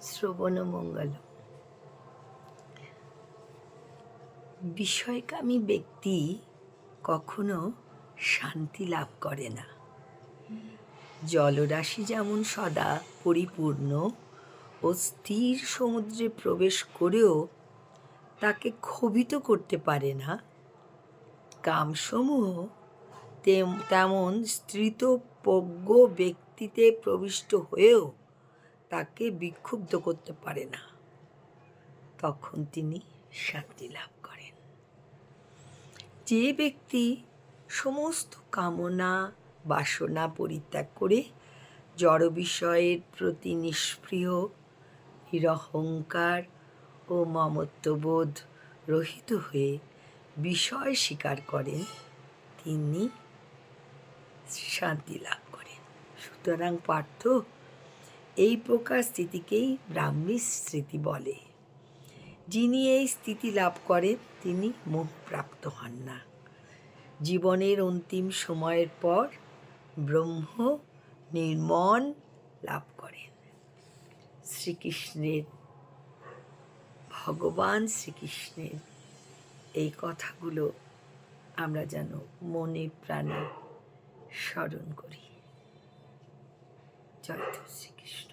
শ্রবণমঙ্গল। বিষয়কামী ব্যক্তি কখনো শান্তি লাভ করে না। জলরাশি যেমন সদা পরিপূর্ণ ও স্থির সমুদ্রে প্রবেশ করেও তাকে ক্ষোভিত করতে পারে না, কামসমূহ তেমন স্থিতপ্রজ্ঞ ব্যক্তিতে প্রবিষ্ট হয়েও তাকে বিক্ষুব্ধ করতে পারে না। তখন তিনি শান্তি লাভ করেন। যে ব্যক্তি সমস্ত কামনা বাসনা পরিত্যাগ করে জড় বিষয়ের প্রতি নিষ্প্রিয়, নিরহংকার ও মমত্ববোধ রহিত হয়ে বিষয় স্বীকার করেন, তিনি শান্তি লাভ করেন। সুতরাং পার্থ, এই প্রকার স্থিতিকেই ব্রাহ্মী স্থিতি বলে। যিনি এই স্থিতি লাভ করেন তিনি মোহপ্রাপ্ত হন না। জীবনের অন্তিম সময়ের পর ব্রহ্ম নির্মণ লাভ করেন। ভগবান শ্রীকৃষ্ণের এই কথাগুলো আমরা যেন মনে প্রাণে স্মরণ করি। জয় শ্রীকৃষ্ণ।